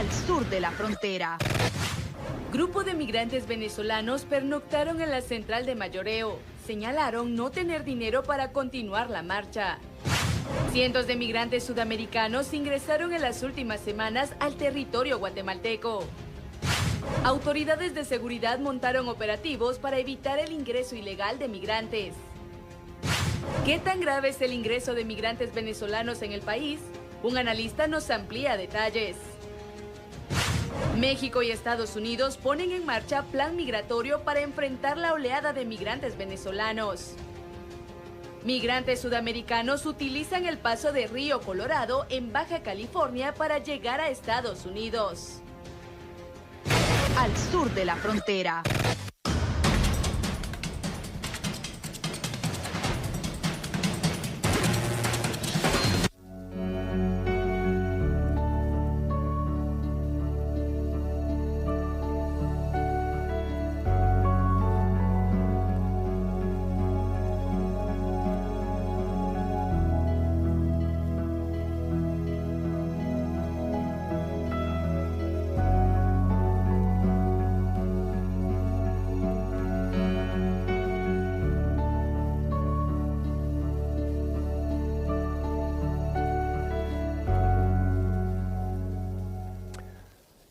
al sur de la frontera. Grupo de migrantes venezolanos pernoctaron en la central de mayoreo. Señalaron no tener dinero para continuar la marcha. Cientos de migrantes sudamericanos ingresaron en las últimas semanas al territorio guatemalteco. Autoridades de seguridad montaron operativos para evitar el ingreso ilegal de migrantes. ¿Qué tan grave es el ingreso de migrantes venezolanos en el país? Un analista nos amplía detalles. México y Estados Unidos ponen en marcha plan migratorio para enfrentar la oleada de migrantes venezolanos. Migrantes sudamericanos utilizan el paso de Río Colorado en Baja California para llegar a Estados Unidos. Al sur de la frontera.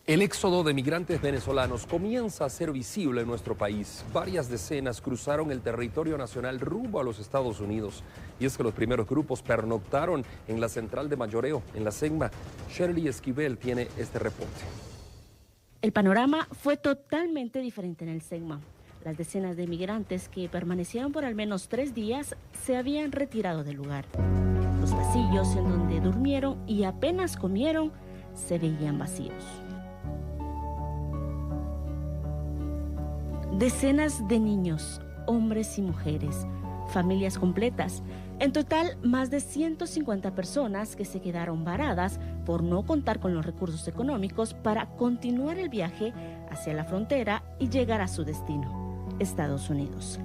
El éxodo de migrantes venezolanos comienza a ser visible en nuestro país. Varias decenas cruzaron el territorio nacional rumbo a los Estados Unidos. Y es que los primeros grupos pernoctaron en la central de mayoreo, en la SEGMA. Shirley Esquivel tiene este reporte. El panorama fue totalmente diferente en el SEGMA. Las decenas de migrantes que permanecieron por al menos 3 días se habían retirado del lugar. Los pasillos en donde durmieron y apenas comieron se veían vacíos. Decenas de niños, hombres y mujeres, familias completas. En total, más de 150 personas que se quedaron varadas por no contar con los recursos económicos para continuar el viaje hacia la frontera y llegar a su destino, Estados Unidos.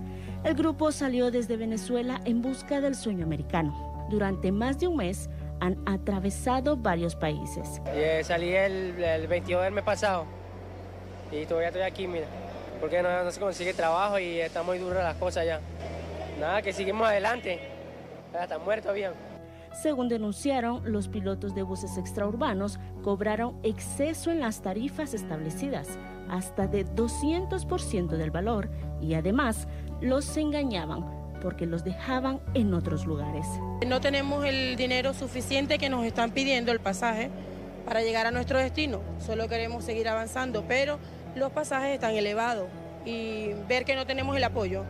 El grupo salió desde Venezuela en busca del sueño americano. Durante más de un mes han atravesado varios países. Salí el 22 del mes pasado y todavía estoy aquí, mira. Porque no se consigue trabajo y está muy duras las cosas ya. Nada, que seguimos adelante. Está muerto bien. Según denunciaron, los pilotos de buses extraurbanos cobraron exceso en las tarifas establecidas, hasta de 200% del valor, y además los engañaban porque los dejaban en otros lugares. No tenemos el dinero suficiente que nos están pidiendo el pasaje para llegar a nuestro destino. Solo queremos seguir avanzando, pero los pasajes están elevados y ver que no tenemos el apoyo.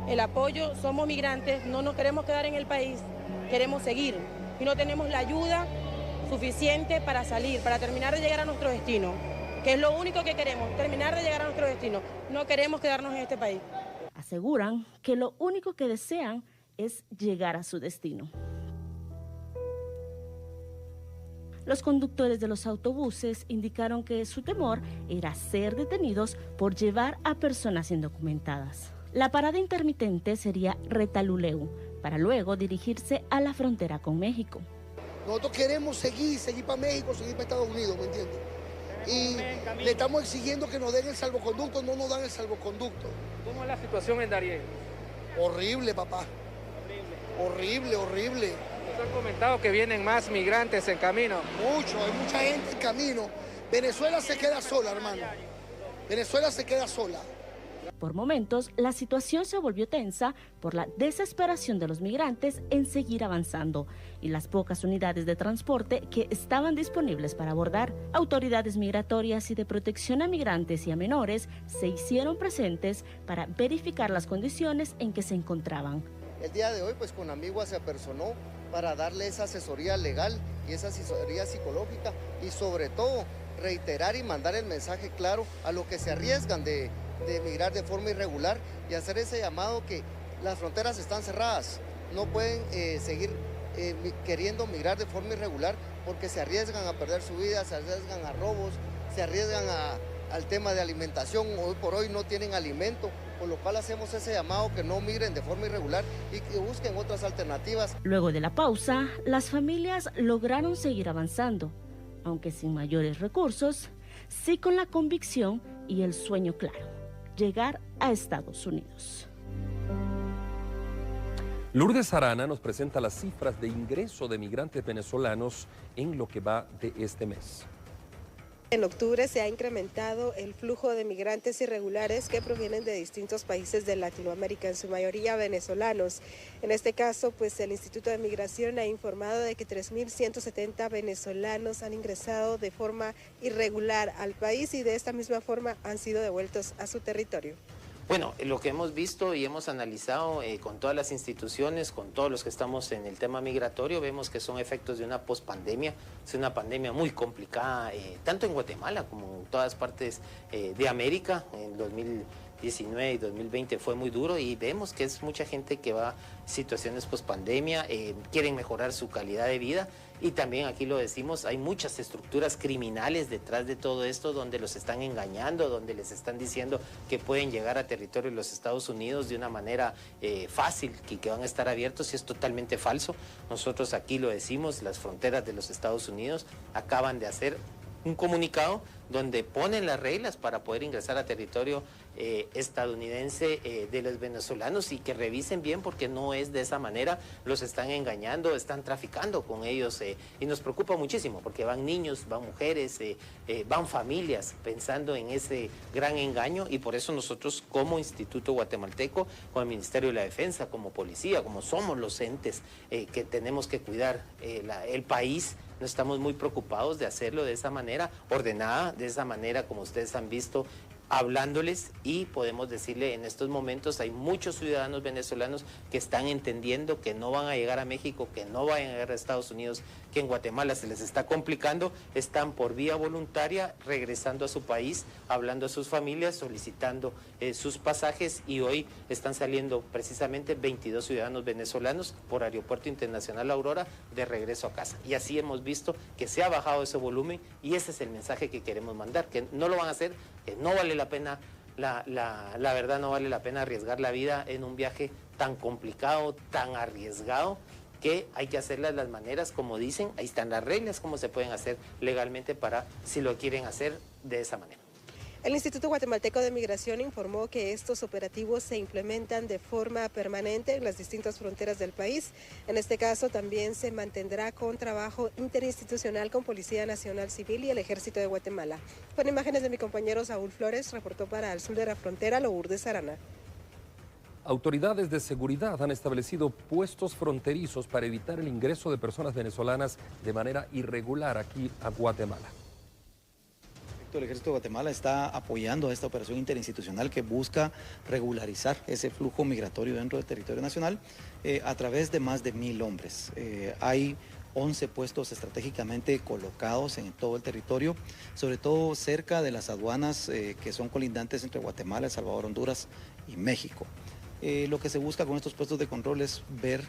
El apoyo, somos migrantes, no nos queremos quedar en el país, queremos seguir y no tenemos la ayuda suficiente para salir, para terminar de llegar a nuestro destino, que es lo único que queremos, terminar de llegar a nuestro destino. No queremos quedarnos en este país. Aseguran que lo único que desean es llegar a su destino. Los conductores de los autobuses indicaron que su temor era ser detenidos por llevar a personas indocumentadas. La parada intermitente sería Retaluleu, para luego dirigirse a la frontera con México. Nosotros queremos seguir para México, seguir para Estados Unidos, ¿me entiendes? Y le estamos exigiendo que nos den el salvoconducto, no nos dan el salvoconducto. ¿Cómo es la situación en Darién? Horrible, papá. Horrible. Nos han comentado que vienen más migrantes en camino. Mucho, hay mucha gente en camino. Venezuela se queda sola, hermano. Venezuela se queda sola. Por momentos, la situación se volvió tensa por la desesperación de los migrantes en seguir avanzando y las pocas unidades de transporte que estaban disponibles para abordar. Autoridades migratorias y de protección a migrantes y a menores se hicieron presentes para verificar las condiciones en que se encontraban. El día de hoy, pues con Amigua se apersonó para darle esa asesoría legal y esa asesoría psicológica y sobre todo reiterar y mandar el mensaje claro a los que se arriesgan de migrar de forma irregular y hacer ese llamado que las fronteras están cerradas, no pueden seguir queriendo migrar de forma irregular porque se arriesgan a perder su vida, se arriesgan a robos, se arriesgan al tema de alimentación, hoy por hoy no tienen alimento, por lo cual hacemos ese llamado que no migren de forma irregular y que busquen otras alternativas. Luego de la pausa, las familias lograron seguir avanzando, aunque sin mayores recursos, sí con la convicción y el sueño claro: llegar a Estados Unidos. Lourdes Arana nos presenta las cifras de ingreso de migrantes venezolanos en lo que va de este mes. En octubre se ha incrementado el flujo de migrantes irregulares que provienen de distintos países de Latinoamérica, en su mayoría venezolanos. En este caso, pues el Instituto de Migración ha informado de que 3.170 venezolanos han ingresado de forma irregular al país y de esta misma forma han sido devueltos a su territorio. Bueno, lo que hemos visto y hemos analizado con todas las instituciones, con todos los que estamos en el tema migratorio, vemos que son efectos de una pospandemia. Es una pandemia muy complicada, tanto en Guatemala como en todas partes de América. En 2019 y 2020 fue muy duro y vemos que es mucha gente que va a situaciones pospandemia, quieren mejorar su calidad de vida. Y también aquí lo decimos, hay muchas estructuras criminales detrás de todo esto donde los están engañando, donde les están diciendo que pueden llegar a territorio de los Estados Unidos de una manera fácil, que van a estar abiertos, y es totalmente falso. Nosotros aquí lo decimos, las fronteras de los Estados Unidos acaban de hacer un comunicado donde ponen las reglas para poder ingresar a territorio estadounidense de los venezolanos, y que revisen bien porque no es de esa manera, los están engañando, están traficando con ellos y nos preocupa muchísimo porque van niños, van mujeres, van familias pensando en ese gran engaño, y por eso nosotros como Instituto Guatemalteco, con el Ministerio de la Defensa, como policía, como somos los entes que tenemos que cuidar el país, no estamos muy preocupados de hacerlo de esa manera ordenada, de esa manera como ustedes han visto, hablándoles, y podemos decirle en estos momentos hay muchos ciudadanos venezolanos que están entendiendo que no van a llegar a México, que no van a llegar a Estados Unidos, que en Guatemala se les está complicando, están por vía voluntaria regresando a su país, hablando a sus familias, solicitando sus pasajes, y hoy están saliendo precisamente 22 ciudadanos venezolanos por Aeropuerto Internacional Aurora de regreso a casa. Y así hemos visto que se ha bajado ese volumen, y ese es el mensaje que queremos mandar, que no lo van a hacer, que no vale la pena, la verdad no vale la pena arriesgar la vida en un viaje tan complicado, tan arriesgado, que hay que hacerlas las maneras como dicen, ahí están las reglas, cómo se pueden hacer legalmente para si lo quieren hacer de esa manera. El Instituto Guatemalteco de Migración informó que estos operativos se implementan de forma permanente en las distintas fronteras del país. En este caso también se mantendrá con trabajo interinstitucional con Policía Nacional Civil y el Ejército de Guatemala. Con imágenes de mi compañero Saúl Flores, reportó para Al Sur de la Frontera, Lourdes Arana. Autoridades de seguridad han establecido puestos fronterizos para evitar el ingreso de personas venezolanas de manera irregular aquí a Guatemala. El Ejército de Guatemala está apoyando esta operación interinstitucional que busca regularizar ese flujo migratorio dentro del territorio nacional a través de más de 1.000 hombres. Hay 11 puestos estratégicamente colocados en todo el territorio, sobre todo cerca de las aduanas que son colindantes entre Guatemala, El Salvador, Honduras y México. Lo que se busca con estos puestos de control es ver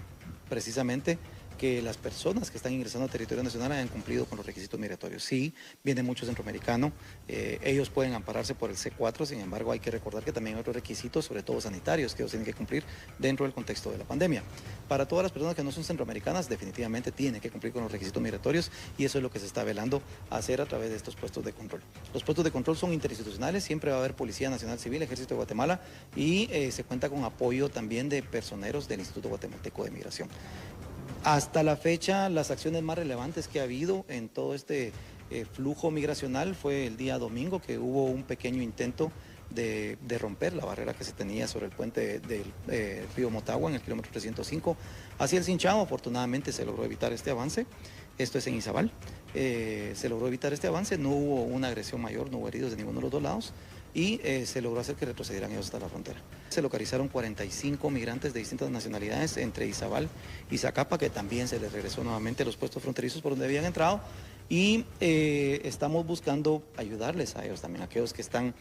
precisamente que las personas que están ingresando al territorio nacional hayan cumplido con los requisitos migratorios. Sí, viene mucho centroamericano, ellos pueden ampararse por el C4, sin embargo hay que recordar que también hay otros requisitos, sobre todo sanitarios, que ellos tienen que cumplir dentro del contexto de la pandemia. Para todas las personas que no son centroamericanas, definitivamente tienen que cumplir con los requisitos migratorios, y eso es lo que se está velando a hacer a través de estos puestos de control. Los puestos de control son interinstitucionales, siempre va a haber Policía Nacional Civil, Ejército de Guatemala, y se cuenta con apoyo también de personeros del Instituto Guatemalteco de Migración. Hasta la fecha, las acciones más relevantes que ha habido en todo este flujo migracional fue el día domingo, que hubo un pequeño intento de romper la barrera que se tenía sobre el puente del río Motagua en el kilómetro 305 hacia el Cinchao. Afortunadamente se logró evitar este avance. Esto es en Izabal. Se logró evitar este avance, no hubo una agresión mayor, no hubo heridos de ninguno de los dos lados, y se logró hacer que retrocedieran ellos hasta la frontera. Se localizaron 45 migrantes de distintas nacionalidades entre Izabal y Zacapa, que también se les regresó nuevamente a los puestos fronterizos por donde habían entrado, y estamos buscando ayudarles a ellos también, a aquellos que están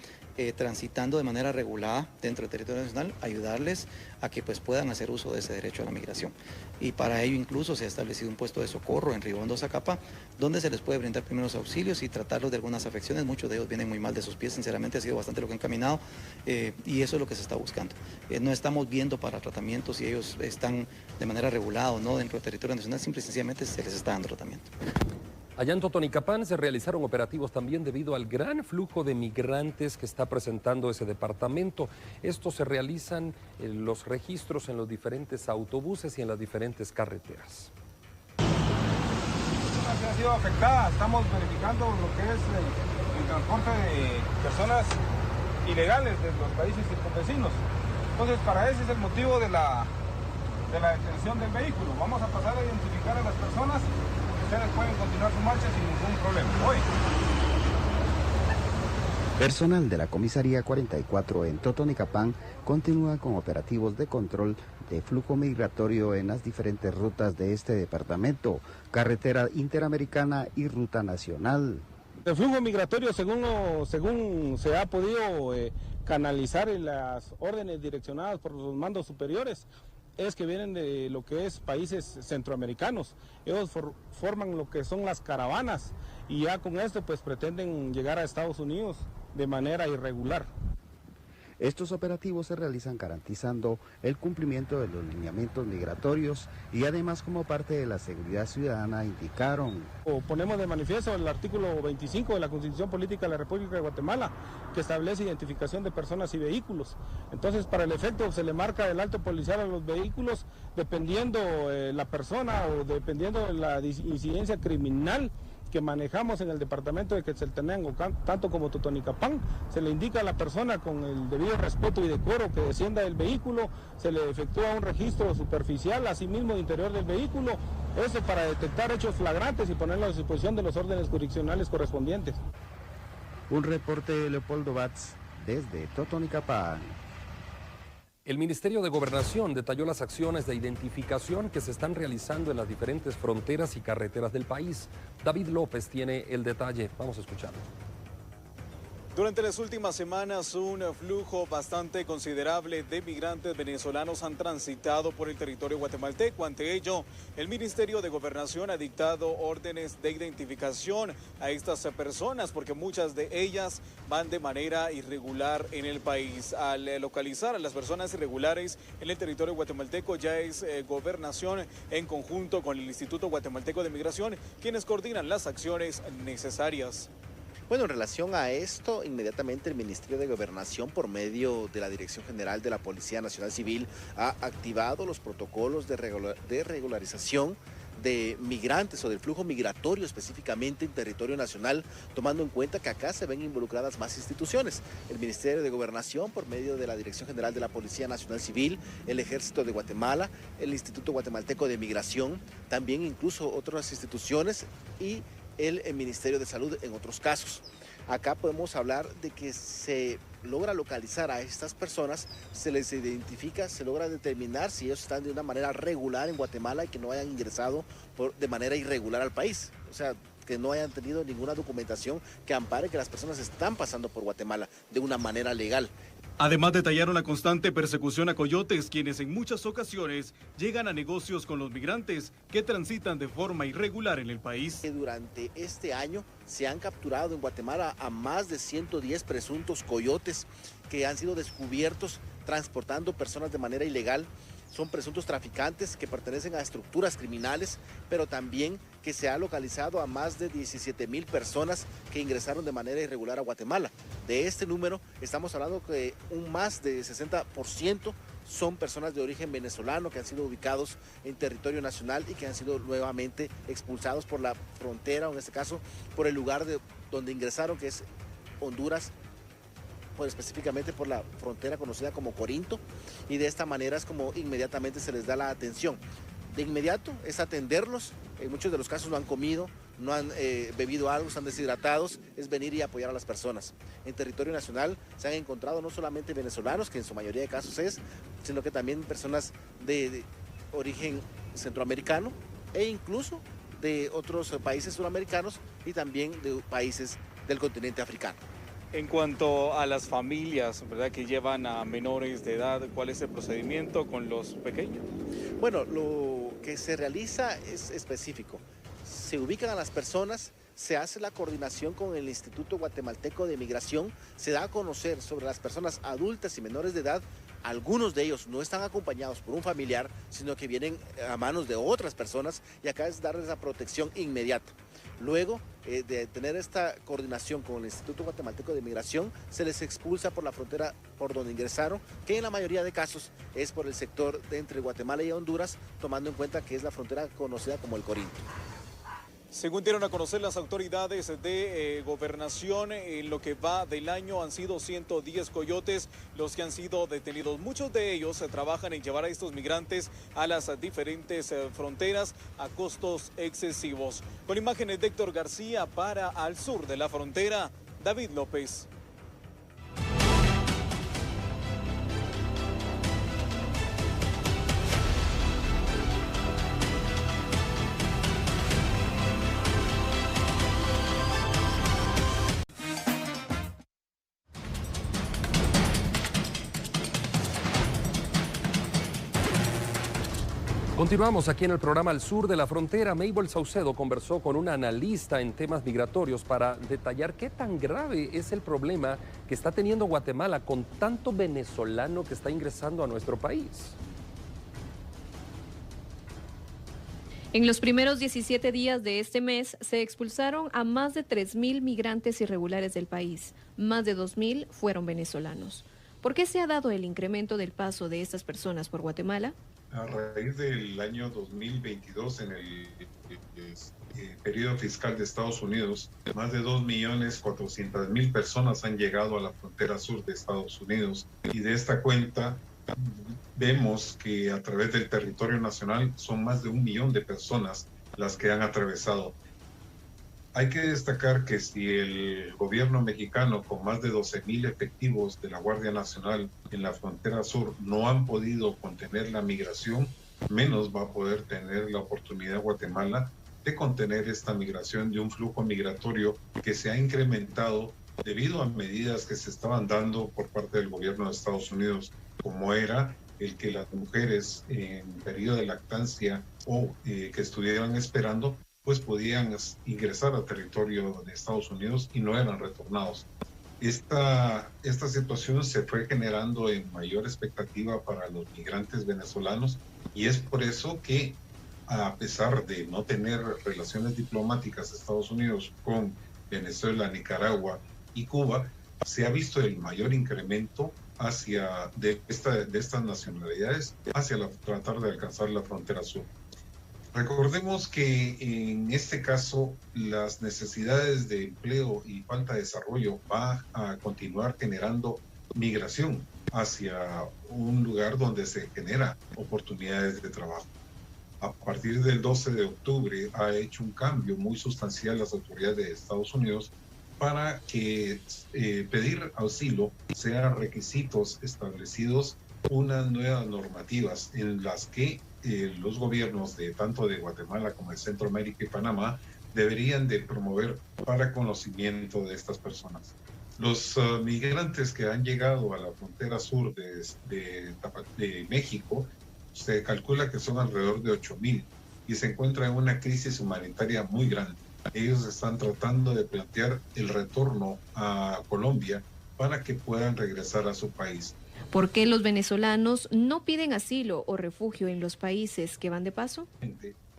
transitando de manera regulada dentro del territorio nacional, ayudarles a que pues puedan hacer uso de ese derecho a la migración. Y para ello incluso se ha establecido un puesto de socorro en Río Hondo, Zacapa, donde se les puede brindar primeros auxilios y tratarlos de algunas afecciones. Muchos de ellos vienen muy mal de sus pies, sinceramente ha sido bastante lo que han caminado, y eso es lo que se está buscando. No estamos viendo para tratamientos si ellos están de manera regulada o no dentro del territorio nacional, simple y sencillamente se les está dando tratamiento. Allá en Totonicapán se realizaron operativos también debido al gran flujo de migrantes que está presentando ese departamento. Estos se realizan los registros en los diferentes autobuses y en las diferentes carreteras. Ha sido afectada, estamos verificando lo que es el transporte de personas ilegales de los países circunvecinos. Entonces, para ese es el motivo de la detención del vehículo. Vamos a pasar a identificar a las personas. Ustedes pueden continuar su marcha sin ningún problema. Hoy. Personal de la Comisaría 44 en Totonicapán continúa con operativos de control de flujo migratorio en las diferentes rutas de este departamento, carretera interamericana y ruta nacional. El flujo migratorio, según se ha podido canalizar en las órdenes direccionadas por los mandos superiores, es que vienen de lo que es países centroamericanos. Ellos forman lo que son las caravanas y ya con esto pues pretenden llegar a Estados Unidos de manera irregular. Estos operativos se realizan garantizando el cumplimiento de los lineamientos migratorios y además como parte de la seguridad ciudadana, indicaron. Ponemos de manifiesto el artículo 25 de la Constitución Política de la República de Guatemala, que establece identificación de personas y vehículos. Entonces, para el efecto se le marca el alto policial a los vehículos dependiendo la persona o dependiendo de la incidencia criminal que manejamos en el departamento de Quetzaltenango, tanto como Totonicapán. Se le indica a la persona con el debido respeto y decoro que descienda del vehículo, se le efectúa un registro superficial, asimismo de interior del vehículo, eso para detectar hechos flagrantes y ponerlo a disposición de los órdenes jurisdiccionales correspondientes. Un reporte de Leopoldo Batz desde Totonicapán. El Ministerio de Gobernación detalló las acciones de identificación que se están realizando en las diferentes fronteras y carreteras del país. David López tiene el detalle. Vamos a escucharlo. Durante las últimas semanas, un flujo bastante considerable de migrantes venezolanos han transitado por el territorio guatemalteco. Ante ello, el Ministerio de Gobernación ha dictado órdenes de identificación a estas personas porque muchas de ellas van de manera irregular en el país. Al localizar a las personas irregulares en el territorio guatemalteco, ya es Gobernación en conjunto con el Instituto Guatemalteco de Migración quienes coordinan las acciones necesarias. Bueno, en relación a esto, inmediatamente el Ministerio de Gobernación, por medio de la Dirección General de la Policía Nacional Civil, ha activado los protocolos de regularización de migrantes o del flujo migratorio específicamente en territorio nacional, tomando en cuenta que acá se ven involucradas más instituciones. El Ministerio de Gobernación, por medio de la Dirección General de la Policía Nacional Civil, el Ejército de Guatemala, el Instituto Guatemalteco de Migración, también incluso otras instituciones y el Ministerio de Salud en otros casos. Acá podemos hablar de que se logra localizar a estas personas, se les identifica, se logra determinar si ellos están de una manera regular en Guatemala y que no hayan ingresado de manera irregular al país. O sea, que no hayan tenido ninguna documentación que ampare que las personas están pasando por Guatemala de una manera legal. Además, detallaron la constante persecución a coyotes, quienes en muchas ocasiones llegan a negocios con los migrantes que transitan de forma irregular en el país. Durante este año se han capturado en Guatemala a más de 110 presuntos coyotes que han sido descubiertos transportando personas de manera ilegal. Son presuntos traficantes que pertenecen a estructuras criminales, pero también que se ha localizado a más de 17,000 personas que ingresaron de manera irregular a Guatemala. De este número estamos hablando que un más de 60% son personas de origen venezolano que han sido ubicados en territorio nacional y que han sido nuevamente expulsados por la frontera, o en este caso por el lugar donde ingresaron, que es Honduras, pues específicamente por la frontera conocida como Corinto, y de esta manera es como inmediatamente se les da la atención. De inmediato es atenderlos, en muchos de los casos no han comido, no han bebido algo, están deshidratados, es venir y apoyar a las personas. En territorio nacional se han encontrado no solamente venezolanos, que en su mayoría de casos es, sino que también personas de origen centroamericano e incluso de otros países suramericanos y también de países del continente africano. En cuanto a las familias, ¿verdad?, que llevan a menores de edad, ¿cuál es el procedimiento con los pequeños? Bueno, lo que se realiza es específico. Se ubican a las personas, se hace la coordinación con el Instituto Guatemalteco de Migración, se da a conocer sobre las personas adultas y menores de edad. Algunos de ellos no están acompañados por un familiar, sino que vienen a manos de otras personas, y acá es darles la protección inmediata. Luego de tener esta coordinación con el Instituto Guatemalteco de Migración, se les expulsa por la frontera por donde ingresaron, que en la mayoría de casos es por el sector de entre Guatemala y Honduras, tomando en cuenta que es la frontera conocida como el Corinto. Según dieron a conocer las autoridades de gobernación, en lo que va del año han sido 110 coyotes los que han sido detenidos. Muchos de ellos trabajan en llevar a estos migrantes a las diferentes fronteras a costos excesivos. Con imágenes de Héctor García para Al Sur de la Frontera, David López. Continuamos aquí en el programa Al Sur de la Frontera. Mabel Saucedo conversó con una analista en temas migratorios para detallar qué tan grave es el problema que está teniendo Guatemala con tanto venezolano que está ingresando a nuestro país. En los primeros 17 días de este mes se expulsaron a más de 3.000 migrantes irregulares del país. Más de 2.000 fueron venezolanos. ¿Por qué se ha dado el incremento del paso de estas personas por Guatemala? A raíz del año 2022, en el periodo fiscal de Estados Unidos, más de 2.400.000 personas han llegado a la frontera sur de Estados Unidos. Y de esta cuenta, vemos que a través del territorio nacional son más de 1 millón de personas las que han atravesado. Hay que destacar que si el gobierno mexicano, con más de 12.000 efectivos de la Guardia Nacional en la frontera sur, no han podido contener la migración, menos va a poder tener la oportunidad Guatemala de contener esta migración de un flujo migratorio que se ha incrementado debido a medidas que se estaban dando por parte del gobierno de Estados Unidos, como era el que las mujeres en periodo de lactancia o que estuvieran esperando, pues podían ingresar al territorio de Estados Unidos y no eran retornados. Esta situación se fue generando en mayor expectativa para los migrantes venezolanos y es por eso que, a pesar de no tener relaciones diplomáticas de Estados Unidos con Venezuela, Nicaragua y Cuba, se ha visto el mayor incremento de estas nacionalidades hacia tratar de alcanzar la frontera sur. Recordemos que en este caso las necesidades de empleo y falta de desarrollo va a continuar generando migración hacia un lugar donde se genera oportunidades de trabajo. A partir del 12 de octubre ha hecho un cambio muy sustancial las autoridades de Estados Unidos para que pedir asilo sea requisitos establecidos unas nuevas normativas en las que los gobiernos de tanto de Guatemala como de Centroamérica y Panamá deberían de promover para conocimiento de estas personas. Los migrantes que han llegado a la frontera sur de México, se calcula que son alrededor de 8.000 y se encuentran en una crisis humanitaria muy grande. Ellos están tratando de plantear el retorno a Colombia para que puedan regresar a su país. ¿Por qué los venezolanos no piden asilo o refugio en los países que van de paso?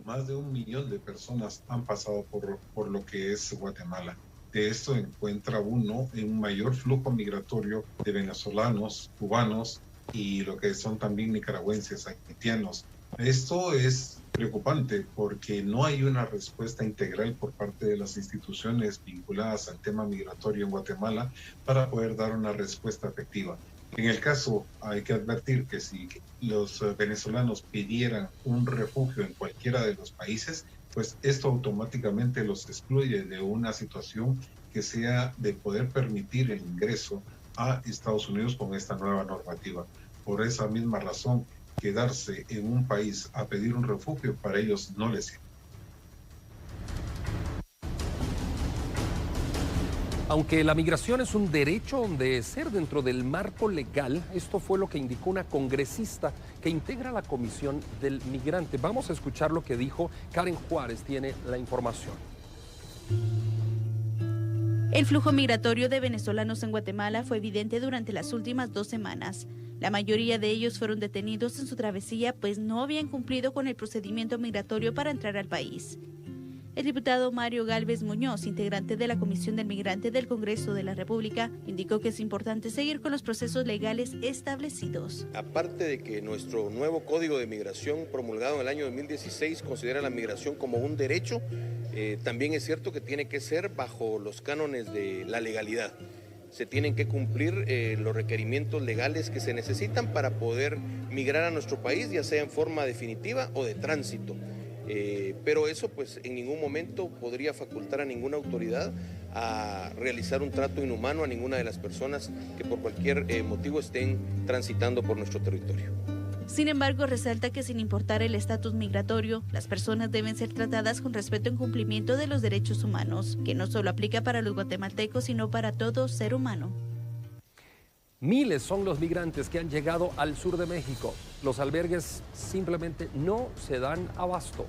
Más de 1 millón de personas han pasado por lo que es Guatemala. De esto encuentra uno en un mayor flujo migratorio de venezolanos, cubanos y lo que son también nicaragüenses, haitianos. Esto es preocupante porque no hay una respuesta integral por parte de las instituciones vinculadas al tema migratorio en Guatemala para poder dar una respuesta efectiva. En el caso, hay que advertir que si los venezolanos pidieran un refugio en cualquiera de los países, pues esto automáticamente los excluye de una situación que sea de poder permitir el ingreso a Estados Unidos con esta nueva normativa. Por esa misma razón, quedarse en un país a pedir un refugio para ellos no les sirve. Aunque la migración es un derecho de ser dentro del marco legal, esto fue lo que indicó una congresista que integra la Comisión del Migrante. Vamos a escuchar lo que dijo Karen Juárez, tiene la información. El flujo migratorio de venezolanos en Guatemala fue evidente durante las últimas 2 semanas. La mayoría de ellos fueron detenidos en su travesía, pues no habían cumplido con el procedimiento migratorio para entrar al país. El diputado Mario Gálvez Muñoz, integrante de la Comisión del Migrante del Congreso de la República, indicó que es importante seguir con los procesos legales establecidos. Aparte de que nuestro nuevo Código de Migración promulgado en el año 2016 considera la migración como un derecho, también es cierto que tiene que ser bajo los cánones de la legalidad. Se tienen que cumplir los requerimientos legales que se necesitan para poder migrar a nuestro país, ya sea en forma definitiva o de tránsito. Pero eso pues en ningún momento podría facultar a ninguna autoridad a realizar un trato inhumano a ninguna de las personas que por cualquier motivo estén transitando por nuestro territorio. Sin embargo, resalta que sin importar el estatus migratorio, las personas deben ser tratadas con respeto en cumplimiento de los derechos humanos, que no solo aplica para los guatemaltecos, sino para todo ser humano. Miles son los migrantes que han llegado al sur de México. Los albergues simplemente no se dan abasto.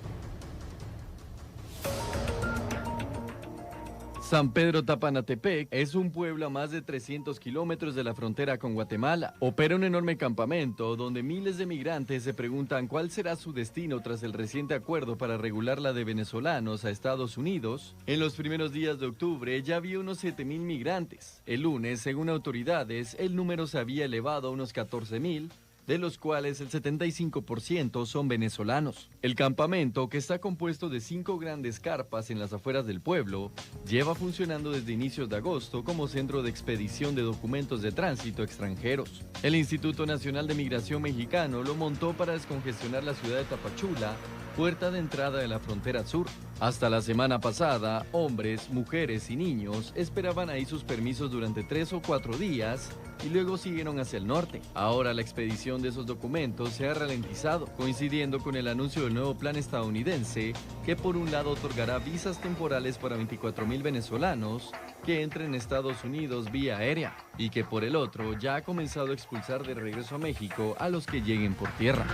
San Pedro Tapanatepec es un pueblo a más de 300 kilómetros de la frontera con Guatemala. Opera un enorme campamento donde miles de migrantes se preguntan cuál será su destino tras el reciente acuerdo para regular la de venezolanos a Estados Unidos. En los primeros días de octubre ya había unos 7,000 migrantes. El lunes, según autoridades, el número se había elevado a unos 14,000. De los cuales el 75% son venezolanos. El campamento, que está compuesto de 5 grandes carpas en las afueras del pueblo, lleva funcionando desde inicios de agosto como centro de expedición de documentos de tránsito extranjeros. El Instituto Nacional de Migración Mexicano lo montó para descongestionar la ciudad de Tapachula, puerta de entrada de la frontera sur. Hasta la semana pasada, hombres, mujeres y niños esperaban ahí sus permisos durante 3 o 4 días y luego siguieron hacia el norte. Ahora la expedición de esos documentos se ha ralentizado, coincidiendo con el anuncio del nuevo plan estadounidense que por un lado otorgará visas temporales para 24,000 venezolanos que entren a Estados Unidos vía aérea y que por el otro ya ha comenzado a expulsar de regreso a México a los que lleguen por tierra.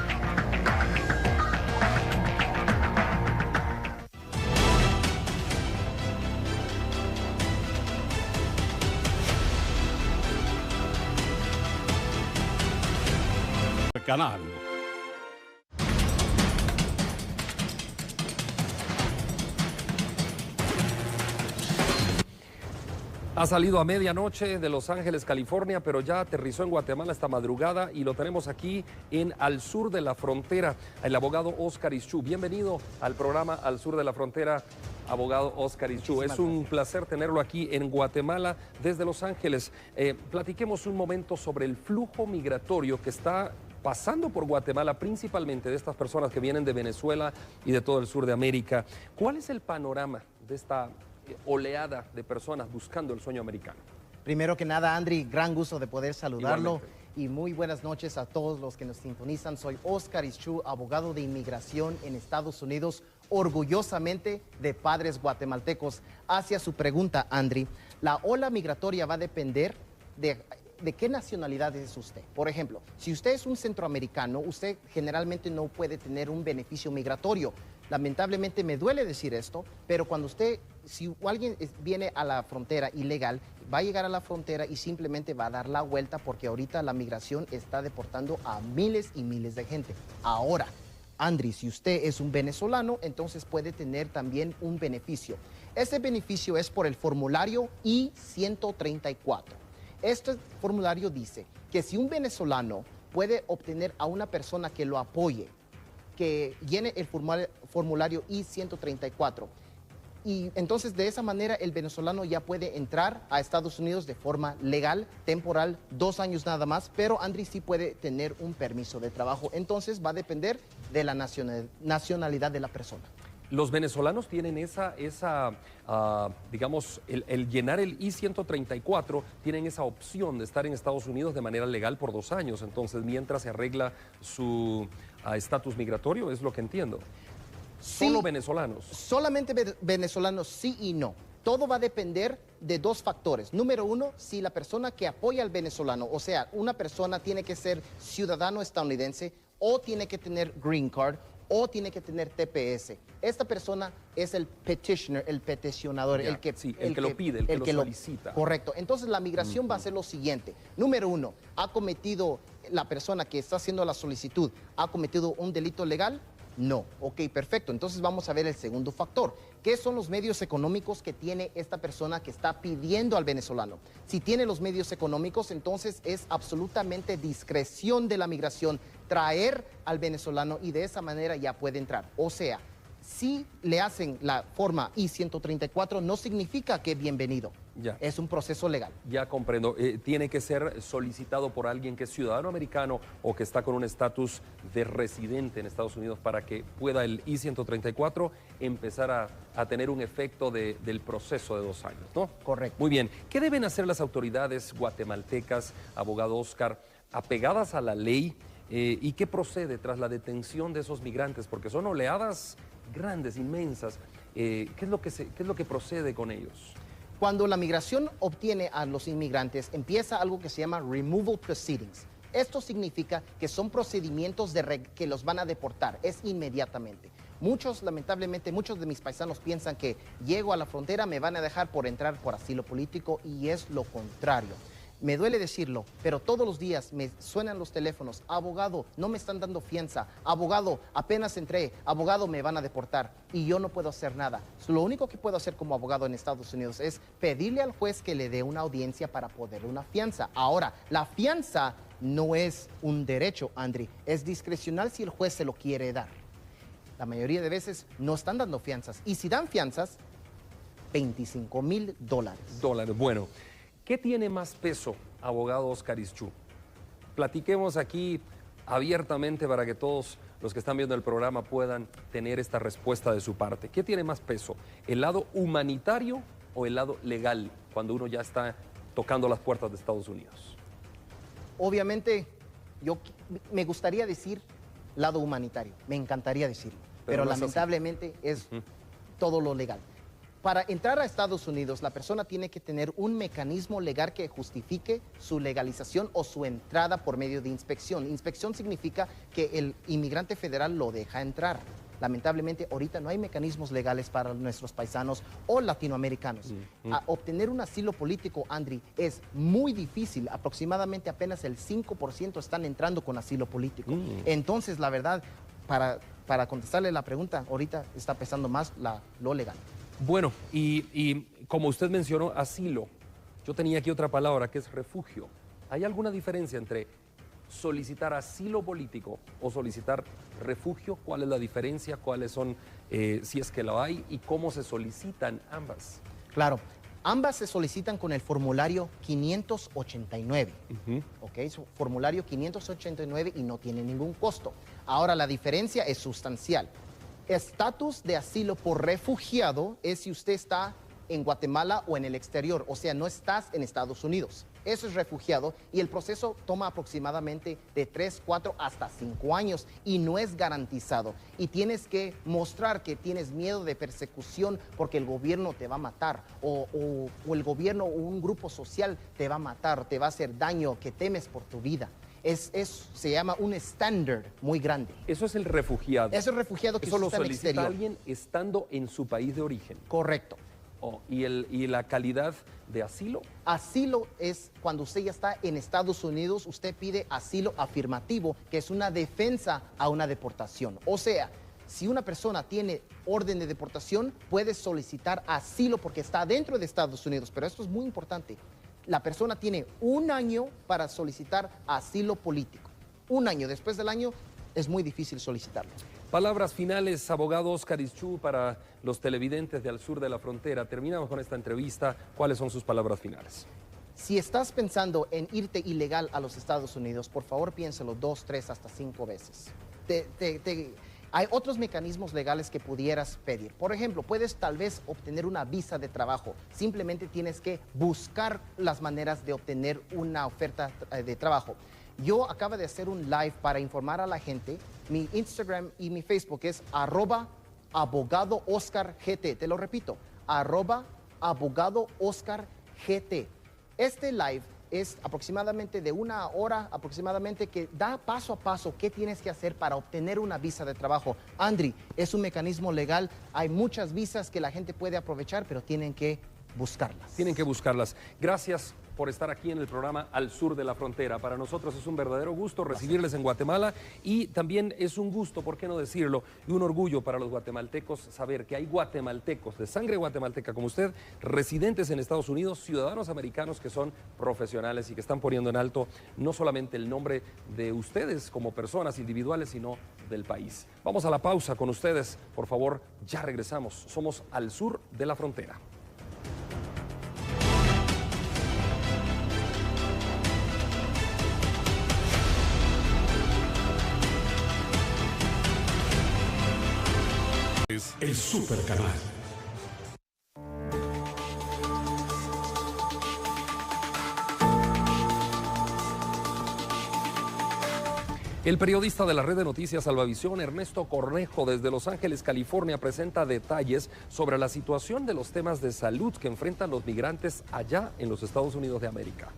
Canal. Ha salido a medianoche de Los Ángeles, California, pero ya aterrizó en Guatemala esta madrugada y lo tenemos aquí al sur de la frontera, el abogado Óscar Ischú. Bienvenido al programa Al Sur de la Frontera, abogado Óscar Ischú. Es un placer tenerlo aquí en Guatemala desde Los Ángeles. Platiquemos un momento sobre el flujo migratorio que está pasando por Guatemala, principalmente de estas personas que vienen de Venezuela y de todo el sur de América. ¿Cuál es el panorama de esta oleada de personas buscando el sueño americano? Primero que nada, Andri, gran gusto de poder saludarlo. Igualmente. Y muy buenas noches a todos los que nos sintonizan. Soy Óscar Ischú, abogado de inmigración en Estados Unidos, orgullosamente de padres guatemaltecos. Hacia su pregunta, Andri, la ola migratoria va a depender de qué nacionalidad es usted. Por ejemplo, si usted es un centroamericano, usted generalmente no puede tener un beneficio migratorio. Lamentablemente me duele decir esto, pero si alguien viene a la frontera ilegal, va a llegar a la frontera y simplemente va a dar la vuelta porque ahorita la migración está deportando a miles y miles de gente. Ahora, Andri, si usted es un venezolano, entonces puede tener también un beneficio. Este beneficio es por el formulario I-134. Este formulario dice que si un venezolano puede obtener a una persona que lo apoye, que llene el formulario I-134, y entonces de esa manera el venezolano ya puede entrar a Estados Unidos de forma legal, temporal, 2 años nada más, pero Andri sí puede tener un permiso de trabajo. Entonces va a depender de la nacionalidad de la persona. Los venezolanos tienen digamos, el llenar el I-134, tienen esa opción de estar en Estados Unidos de manera legal por 2 años, entonces mientras se arregla su estatus migratorio, es lo que entiendo. Sí, ¿Solo venezolanos? Solamente venezolanos, sí y no. Todo va a depender de 2 factores. Número 1, si la persona que apoya al venezolano, o sea, una persona tiene que ser ciudadano estadounidense o tiene que tener green card o tiene que tener TPS. Esta persona es el petitioner, el peticionador, el que lo pide, el que lo solicita. Correcto. Entonces la migración va a ser lo siguiente. Número 1, la persona que está haciendo la solicitud, ¿ha cometido un delito legal? No. Ok, perfecto. Entonces vamos a ver el segundo factor. ¿Qué son los medios económicos que tiene esta persona que está pidiendo al venezolano? Si tiene los medios económicos, entonces es absolutamente discreción de la migración traer al venezolano y de esa manera ya puede entrar. O sea, si le hacen la forma I-134 no significa que bienvenido. Ya. Es un proceso legal. Ya comprendo. Tiene que ser solicitado por alguien que es ciudadano americano o que está con un estatus de residente en Estados Unidos para que pueda el I-134 empezar a tener un efecto del proceso de 2 años, ¿no? Correcto. Muy bien. ¿Qué deben hacer las autoridades guatemaltecas, abogado Oscar, apegadas a la ley? ¿Y qué procede tras la detención de esos migrantes? Porque son oleadas grandes, inmensas. ¿Qué es lo que procede con ellos? Cuando la migración obtiene a los inmigrantes, empieza algo que se llama removal proceedings. Esto significa que son procedimientos que los van a deportar, es inmediatamente. Lamentablemente, muchos de mis paisanos piensan que llego a la frontera, me van a dejar por entrar por asilo político y es lo contrario. Me duele decirlo, pero todos los días me suenan los teléfonos. Abogado, no me están dando fianza. Abogado, apenas entré. Abogado, me van a deportar. Y yo no puedo hacer nada. Lo único que puedo hacer como abogado en Estados Unidos es pedirle al juez que le dé una audiencia para poder una fianza. Ahora, la fianza no es un derecho, Andri. Es discrecional si el juez se lo quiere dar. La mayoría de veces no están dando fianzas. Y si dan fianzas, $25,000. Bueno. ¿Qué tiene más peso, abogado Oscar Ischú? Platiquemos aquí abiertamente para que todos los que están viendo el programa puedan tener esta respuesta de su parte. ¿Qué tiene más peso, el lado humanitario o el lado legal cuando uno ya está tocando las puertas de Estados Unidos? Obviamente, me gustaría decir lado humanitario, me encantaría decirlo, pero no lamentablemente es todo lo legal. Para entrar a Estados Unidos, la persona tiene que tener un mecanismo legal que justifique su legalización o su entrada por medio de inspección. Inspección significa que el inmigrante federal lo deja entrar. Lamentablemente, ahorita no hay mecanismos legales para nuestros paisanos o latinoamericanos. Obtener un asilo político, Andri, es muy difícil. Aproximadamente apenas el 5% están entrando con asilo político. Entonces, la verdad, para contestarle la pregunta, ahorita está pesando más lo legal. Bueno, y como usted mencionó, asilo. Yo tenía aquí otra palabra que es refugio. ¿Hay alguna diferencia entre solicitar asilo político o solicitar refugio? ¿Cuál es la diferencia? ¿Cuáles son, si es que lo hay, y cómo se solicitan ambas? Claro, ambas se solicitan con el formulario 589. ¿Ok? Es formulario 589 y no tiene ningún costo. Ahora, la diferencia es sustancial. Estatus de asilo por refugiado es si usted está en Guatemala o en el exterior, o sea, no estás en Estados Unidos. Eso es refugiado y el proceso toma aproximadamente de 3, 4 hasta 5 años y no es garantizado. Y tienes que mostrar que tienes miedo de persecución porque el gobierno te va a matar o el gobierno o un grupo social te va a matar, te va a hacer daño, que temes por tu vida. Se llama un estándar muy grande. Eso es el refugiado. Es el refugiado que eso lo está en el solicita exterior. alguien estando en su país de origen. Correcto. ¿Y la calidad de asilo? Asilo es cuando usted ya está en Estados Unidos, usted pide asilo afirmativo, que es una defensa a una deportación. O sea, si una persona tiene orden de deportación, puede solicitar asilo porque está dentro de Estados Unidos. Pero esto es muy importante. La persona tiene 1 año para solicitar asilo político. 1 año. Después del año es muy difícil solicitarlo. Palabras finales, abogado Oscar Ischú, para los televidentes de al sur de la frontera. Terminamos con esta entrevista. ¿Cuáles son sus palabras finales? Si estás pensando en irte ilegal a los Estados Unidos, por favor piénselo 2, 3, hasta 5 veces. Hay otros mecanismos legales que pudieras pedir. Por ejemplo, puedes tal vez obtener una visa de trabajo. Simplemente tienes que buscar las maneras de obtener una oferta de trabajo. Yo acabo de hacer un live para informar a la gente. Mi Instagram y mi Facebook es @abogadooscargt. Te lo repito, @abogadooscargt. Este live es aproximadamente de 1 hora, aproximadamente, que da paso a paso qué tienes que hacer para obtener una visa de trabajo. Andri, es un mecanismo legal, hay muchas visas que la gente puede aprovechar, pero tienen que buscarlas. Tienen que buscarlas. Gracias por estar aquí en el programa Al Sur de la Frontera. Para nosotros es un verdadero gusto recibirles en Guatemala y también es un gusto, por qué no decirlo, y un orgullo para los guatemaltecos saber que hay guatemaltecos de sangre guatemalteca como usted, residentes en Estados Unidos, ciudadanos americanos que son profesionales y que están poniendo en alto no solamente el nombre de ustedes como personas individuales, sino del país. Vamos a la pausa con ustedes, por favor, ya regresamos. Somos Al Sur de la Frontera. El Super Canal. El periodista de la red de noticias Salvavisión, Ernesto Cornejo, desde Los Ángeles, California, presenta detalles sobre la situación de los temas de salud que enfrentan los migrantes allá en los Estados Unidos de América.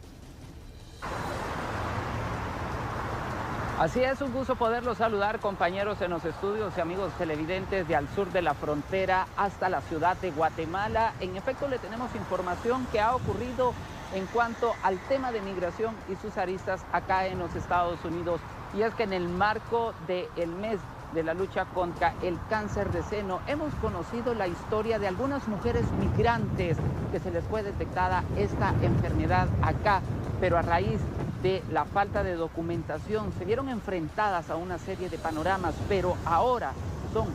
Así es, un gusto poderlos saludar, compañeros en los estudios y amigos televidentes de Al Sur de la Frontera hasta la ciudad de Guatemala. En efecto, le tenemos información que ha ocurrido en cuanto al tema de migración y sus aristas acá en los Estados Unidos. Y es que en el marco del mes de la lucha contra el cáncer de seno, hemos conocido la historia de algunas mujeres migrantes que se les fue detectada esta enfermedad acá, pero a raíz de la falta de documentación se vieron enfrentadas a una serie de panoramas, pero ahora son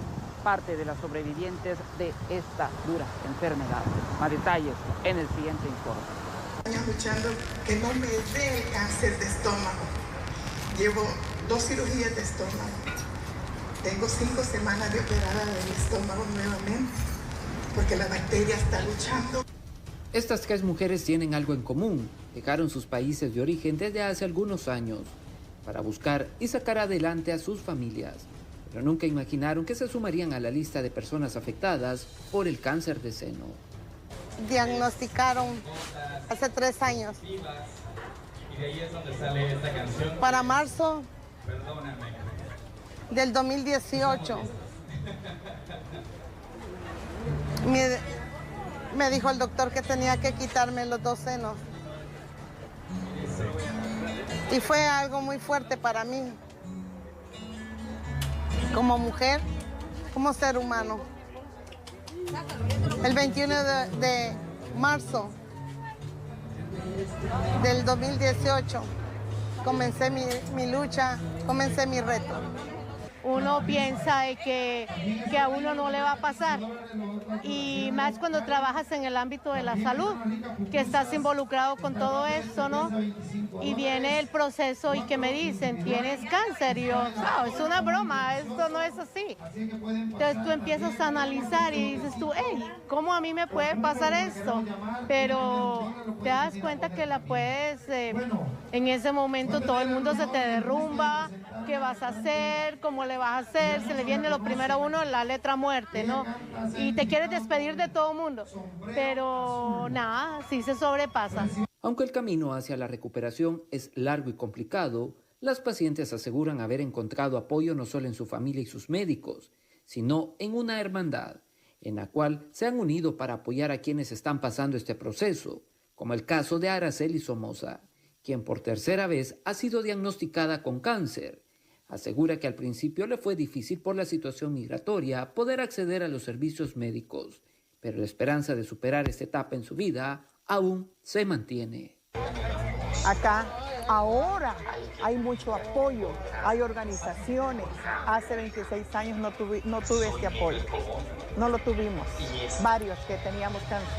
parte de las sobrevivientes de esta dura enfermedad. Más detalles en el siguiente informe. Años luchando que no me dé el cáncer de estómago. Llevo 2 cirugías de estómago. Tengo 5 semanas de operada del estómago nuevamente porque la bacteria está luchando. Estas 3 mujeres tienen algo en común. Dejaron sus países de origen desde hace algunos años para buscar y sacar adelante a sus familias, pero nunca imaginaron que se sumarían a la lista de personas afectadas por el cáncer de seno. Diagnosticaron hace 3 años. Y de ahí es donde sale esta canción. Para marzo Perdóname. del 2018. Me dijo el doctor que tenía que quitarme los 2 senos. Y fue algo muy fuerte para mí. Como mujer, como ser humano. El 21 de marzo del 2018 comencé mi lucha, comencé mi reto. Uno piensa que a uno no le va a pasar, y más cuando trabajas en el ámbito de la salud, que estás involucrado con todo esto, ¿no? Y viene el proceso y que me dicen, tienes cáncer, y yo, no, es una broma, esto no es así. Entonces tú empiezas a analizar y dices tú, hey, ¿cómo a mí me puede pasar esto? Pero te das cuenta que la puedes, en ese momento todo el mundo se te derrumba. ¿Qué vas a hacer? ¿Cómo le vas a hacer? Se le viene lo primero a uno, la letra muerte, ¿no? Y te quieres despedir de todo el mundo, pero nada, sí se sobrepasa. Aunque el camino hacia la recuperación es largo y complicado, las pacientes aseguran haber encontrado apoyo no solo en su familia y sus médicos, sino en una hermandad, en la cual se han unido para apoyar a quienes están pasando este proceso, como el caso de Araceli Somoza, quien por tercera vez ha sido diagnosticada con cáncer. Asegura que al principio le fue difícil por la situación migratoria poder acceder a los servicios médicos, pero la esperanza de superar esta etapa en su vida aún se mantiene. Acá ahora hay mucho apoyo, hay organizaciones. Hace 26 años no tuve este apoyo, no lo tuvimos, varios que teníamos cáncer.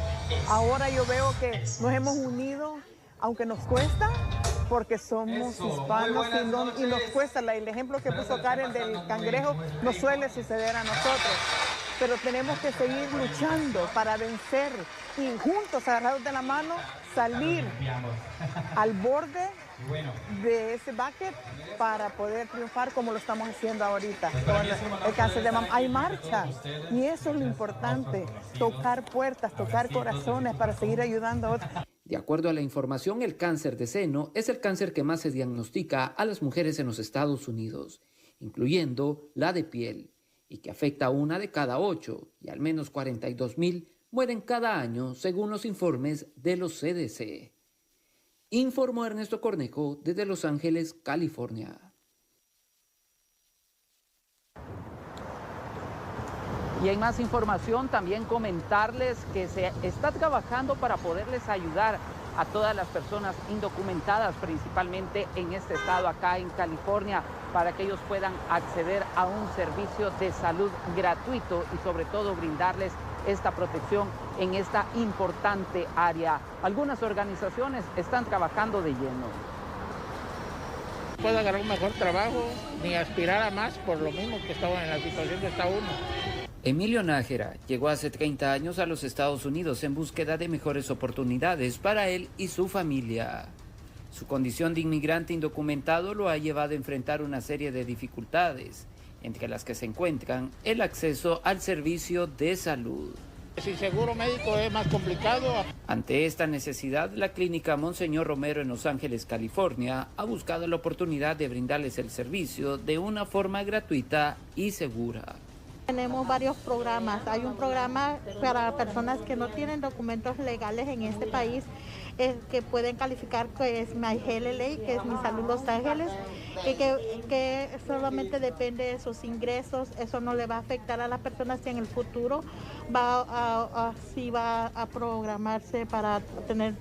Ahora yo veo que nos hemos unido, aunque nos cuesta, porque somos hispanos y nos cuesta. El ejemplo que puso Karen del cangrejo no suele suceder a nosotros, pero tenemos que seguir luchando para vencer y juntos, agarrados de la mano, salir al borde de ese bucket para poder triunfar como lo estamos haciendo ahorita con el cáncer de mama. Hay marcha y eso es lo importante, tocar puertas, tocar corazones para seguir ayudando a otros. De acuerdo a la información, el cáncer de seno es el cáncer que más se diagnostica a las mujeres en los Estados Unidos, incluyendo la de piel, y que afecta a 1 de cada 8, y al menos 42,000 mueren cada año según los informes de los CDC. Informó Ernesto Cornejo desde Los Ángeles, California. Y en más información también comentarles que se está trabajando para poderles ayudar a todas las personas indocumentadas, principalmente en este estado, acá en California, para que ellos puedan acceder a un servicio de salud gratuito y sobre todo brindarles esta protección en esta importante área. Algunas organizaciones están trabajando de lleno. Puedo agarrar un mejor trabajo ni aspirar a más por lo mismo que estaba en la situación que está uno. Emilio Nájera llegó hace 30 años a los Estados Unidos en búsqueda de mejores oportunidades para él y su familia. Su condición de inmigrante indocumentado lo ha llevado a enfrentar una serie de dificultades, entre las que se encuentran el acceso al servicio de salud. Sin seguro médico es más complicado. Ante esta necesidad, la clínica Monseñor Romero en Los Ángeles, California, ha buscado la oportunidad de brindarles el servicio de una forma gratuita y segura. Tenemos varios programas. Hay un programa para personas que no tienen documentos legales en este país, que pueden calificar, que es MyHealthLA, que es Mi Salud Los Ángeles, y que solamente depende de sus ingresos. Eso no le va a afectar a las personas si en el futuro va a programarse para tener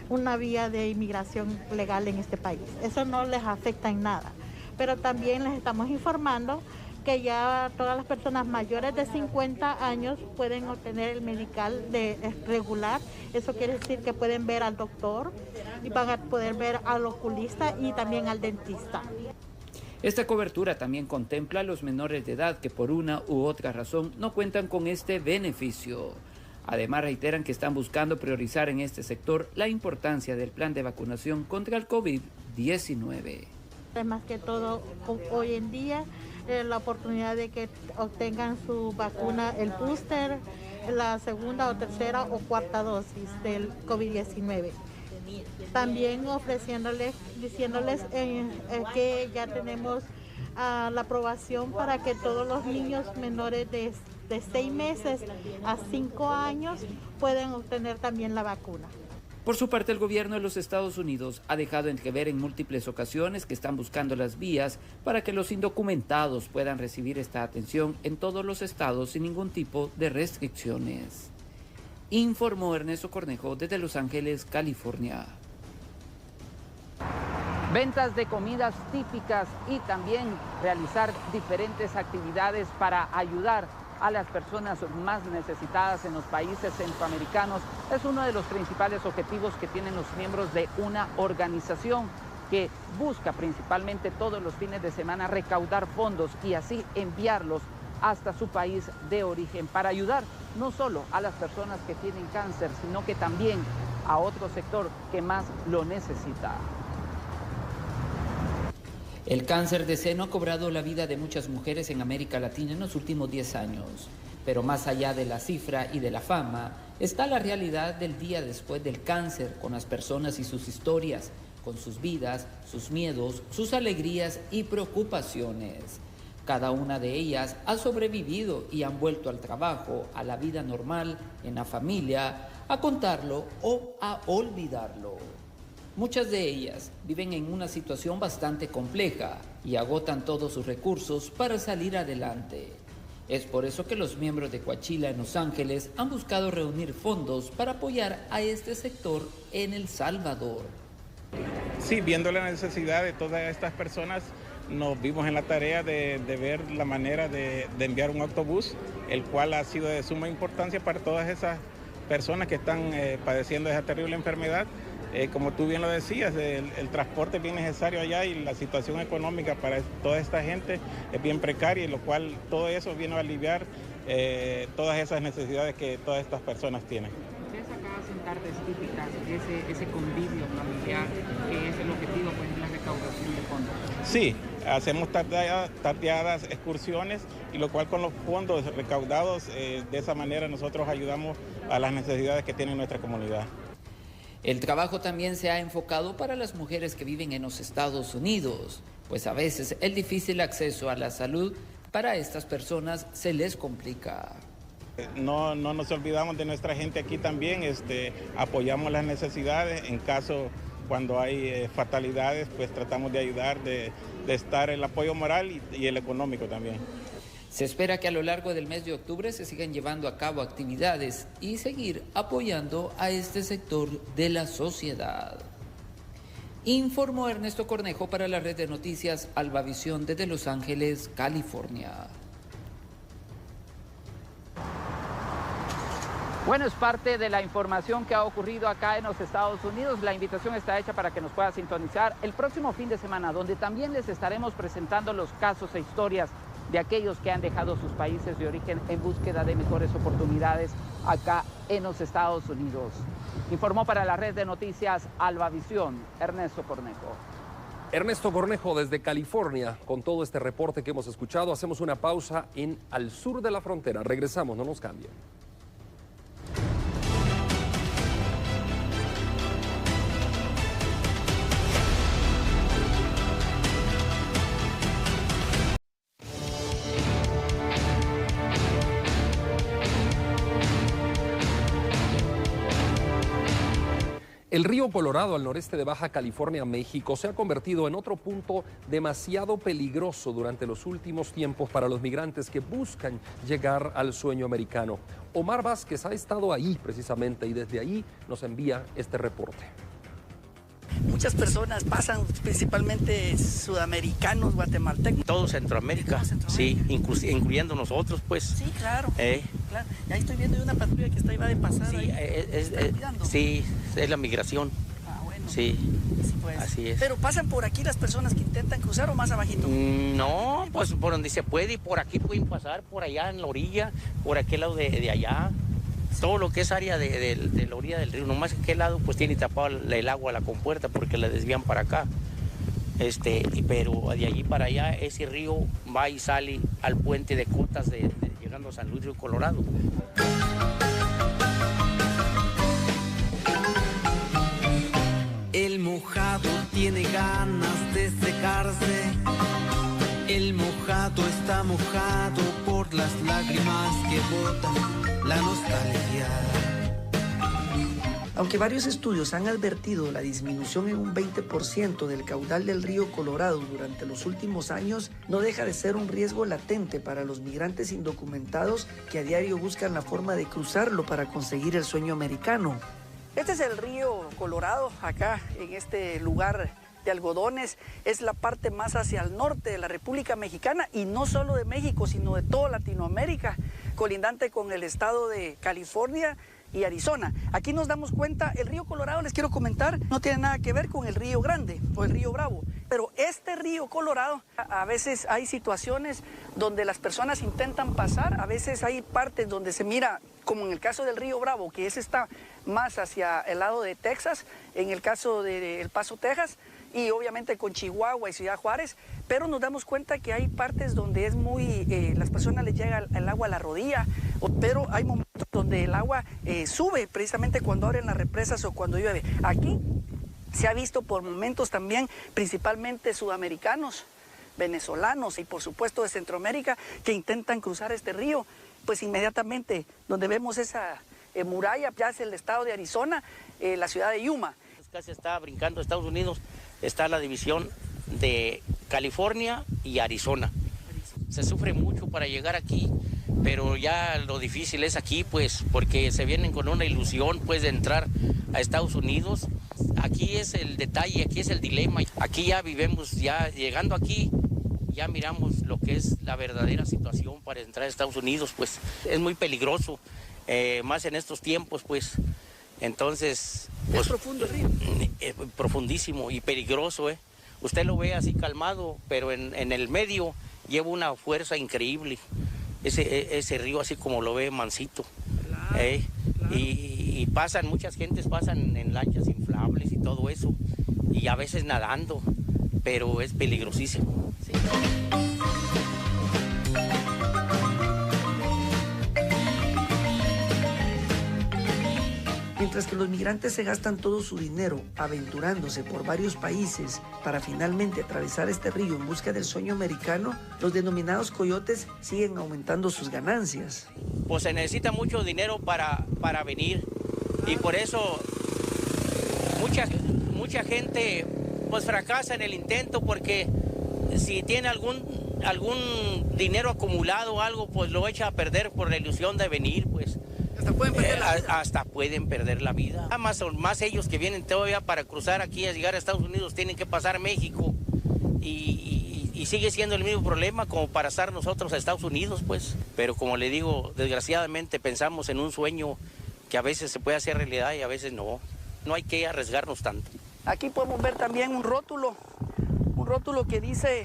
una vía de inmigración legal en este país. Eso no les afecta en nada. Pero también les estamos informando que ya todas las personas mayores de 50 años pueden obtener el medical regular. Eso quiere decir que pueden ver al doctor y van a poder ver al oculista y también al dentista. Esta cobertura también contempla a los menores de edad que por una u otra razón no cuentan con este beneficio. Además, reiteran que están buscando priorizar en este sector la importancia del plan de vacunación contra el COVID-19. Más que todo, hoy en día, la oportunidad de que obtengan su vacuna, el booster, la segunda o tercera o cuarta dosis del COVID-19. También diciéndoles que ya tenemos la aprobación para que todos los niños menores de 6 meses a 5 años pueden obtener también la vacuna. Por su parte, el gobierno de los Estados Unidos ha dejado entrever en múltiples ocasiones que están buscando las vías para que los indocumentados puedan recibir esta atención en todos los estados sin ningún tipo de restricciones. Informó Ernesto Cornejo desde Los Ángeles, California. Ventas de comidas típicas y también realizar diferentes actividades para ayudar a las personas más necesitadas en los países centroamericanos es uno de los principales objetivos que tienen los miembros de una organización que busca principalmente todos los fines de semana recaudar fondos y así enviarlos hasta su país de origen para ayudar no solo a las personas que tienen cáncer, sino que también a otro sector que más lo necesita. El cáncer de seno ha cobrado la vida de muchas mujeres en América Latina en los últimos 10 años. Pero más allá de la cifra y de la fama, está la realidad del día después del cáncer, con las personas y sus historias, con sus vidas, sus miedos, sus alegrías y preocupaciones. Cada una de ellas ha sobrevivido y han vuelto al trabajo, a la vida normal, en la familia, a contarlo o a olvidarlo. Muchas de ellas viven en una situación bastante compleja y agotan todos sus recursos para salir adelante. Es por eso que los miembros de Coachila en Los Ángeles han buscado reunir fondos para apoyar a este sector en El Salvador. Sí, viendo la necesidad de todas estas personas, nos vimos en la tarea de ver la manera de enviar un autobús, el cual ha sido de suma importancia para todas esas personas que están padeciendo esa terrible enfermedad. Como tú bien lo decías, el transporte es bien necesario allá y la situación económica para toda esta gente es bien precaria, y lo cual todo eso viene a aliviar todas esas necesidades que todas estas personas tienen. Ustedes acá hacen tardes típicas, ese convivio familiar, que es el objetivo pues, de la recaudación de fondos. Sí, hacemos tardeadas, excursiones, y lo cual con los fondos recaudados, de esa manera nosotros ayudamos a las necesidades que tiene nuestra comunidad. El trabajo también se ha enfocado para las mujeres que viven en los Estados Unidos, pues a veces el difícil acceso a la salud para estas personas se les complica. No nos olvidamos de nuestra gente aquí también, apoyamos las necesidades. En caso, cuando hay fatalidades, pues tratamos de ayudar, de estar el apoyo moral y el económico también. Se espera que a lo largo del mes de octubre se sigan llevando a cabo actividades y seguir apoyando a este sector de la sociedad. Informó Ernesto Cornejo para la red de noticias Albavisión desde Los Ángeles, California. Bueno, es parte de la información que ha ocurrido acá en los Estados Unidos. La invitación está hecha para que nos pueda sintonizar el próximo fin de semana, donde también les estaremos presentando los casos e historias de aquellos que han dejado sus países de origen en búsqueda de mejores oportunidades acá en los Estados Unidos. Informó para la red de noticias Albavisión, Ernesto Cornejo. Ernesto Cornejo desde California, con todo este reporte que hemos escuchado. Hacemos una pausa al sur de la frontera. Regresamos, no nos cambien. El río Colorado al noreste de Baja California, México, se ha convertido en otro punto demasiado peligroso durante los últimos tiempos para los migrantes que buscan llegar al sueño americano. Omar Vázquez ha estado ahí precisamente y desde ahí nos envía este reporte. Muchas personas pasan, principalmente sudamericanos, guatemaltecos. Todo Centroamérica, sí, incluyendo nosotros, pues. Sí, claro. Claro. Ya estoy viendo una patrulla que va de pasada. Sí, es la migración. Ah, bueno. Sí, pues. Así es. ¿Pero pasan por aquí las personas que intentan cruzar o más abajito? No, pues por donde se puede y por aquí pueden pasar, por allá en la orilla, por aquel lado de allá. Todo lo que es área de la orilla del río, nomás que aquel lado pues tiene tapado el agua, la compuerta, porque la desvían para acá. Pero de allí para allá ese río va y sale al puente de Cotas llegando a San Luis Río Colorado. El mojado tiene ganas de secarse. El mojado está mojado por las lágrimas que botan la nostalgia. Aunque varios estudios han advertido la disminución en un 20% del caudal del río Colorado durante los últimos años, no deja de ser un riesgo latente para los migrantes indocumentados que a diario buscan la forma de cruzarlo para conseguir el sueño americano. Este es el río Colorado, acá en este lugar de algodones, es la parte más hacia el norte de la República Mexicana y no solo de México, sino de toda Latinoamérica, colindante con el estado de California y Arizona. Aquí nos damos cuenta, el río Colorado, les quiero comentar, no tiene nada que ver con el río Grande o el río Bravo, pero este río Colorado, a veces hay situaciones donde las personas intentan pasar, a veces hay partes donde se mira, como en el caso del río Bravo, que ese está más hacia el lado de Texas, en el caso de El Paso, Texas, y obviamente con Chihuahua y Ciudad Juárez, pero nos damos cuenta que hay partes donde es muy, las personas les llega el agua a la rodilla, pero hay momentos donde el agua sube precisamente cuando abren las represas o cuando llueve. Aquí se ha visto por momentos también, principalmente sudamericanos, venezolanos y por supuesto de Centroamérica, que intentan cruzar este río, pues inmediatamente donde vemos esa muralla, ya es el estado de Arizona, la ciudad de Yuma. Casi está brincando Estados Unidos, está la división de California y Arizona. Se sufre mucho para llegar aquí, pero ya lo difícil es aquí, pues, porque se vienen con una ilusión, pues, de entrar a Estados Unidos. Aquí es el detalle, aquí es el dilema. Aquí ya vivimos, ya llegando aquí, ya miramos lo que es la verdadera situación para entrar a Estados Unidos, pues, es muy peligroso, más en estos tiempos, pues. Entonces, pues, ¿es profundo el río? Profundísimo y peligroso, Usted lo ve así calmado, pero en el medio lleva una fuerza increíble. Ese río así como lo ve mansito. Claro, claro. Y pasan, muchas gentes pasan en lanchas inflables y todo eso. Y a veces nadando, pero es peligrosísimo. Sí. Mientras que los migrantes se gastan todo su dinero aventurándose por varios países para finalmente atravesar este río en busca del sueño americano, los denominados coyotes siguen aumentando sus ganancias. Pues se necesita mucho dinero para venir y por eso mucha gente pues fracasa en el intento, porque si tiene algún dinero acumulado o algo, pues lo echa a perder por la ilusión de venir, pues. Hasta pueden perder la vida. Más ellos que vienen todavía para cruzar aquí a llegar a Estados Unidos tienen que pasar México y sigue siendo el mismo problema como para estar nosotros a Estados Unidos, pues. Pero como le digo, desgraciadamente pensamos en un sueño que a veces se puede hacer realidad y a veces no. No hay que arriesgarnos tanto. Aquí podemos ver también un rótulo que dice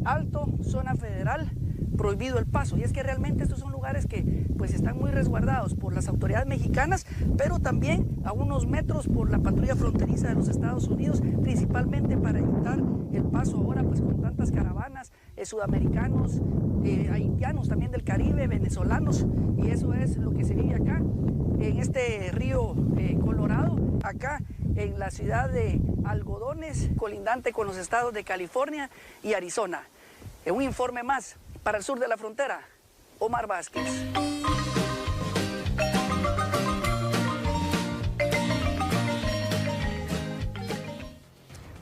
alto, zona federal, prohibido el paso. Y es que realmente estos son lugares que pues están muy resguardados por las autoridades mexicanas, pero también a unos metros por la patrulla fronteriza de los Estados Unidos, principalmente para evitar el paso ahora pues con tantas caravanas, sudamericanos, haitianos también del Caribe, venezolanos, y eso es lo que se vive acá, en este río Colorado, acá en la ciudad de Algodones, colindante con los estados de California y Arizona. En un informe más para el sur de la frontera, Omar Vázquez.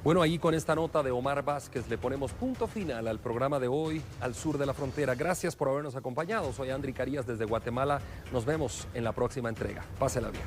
Bueno, ahí con esta nota de Omar Vázquez le ponemos punto final al programa de hoy, Al Sur de la Frontera. Gracias por habernos acompañado. Soy Andri Carías desde Guatemala. Nos vemos en la próxima entrega. Pásela bien.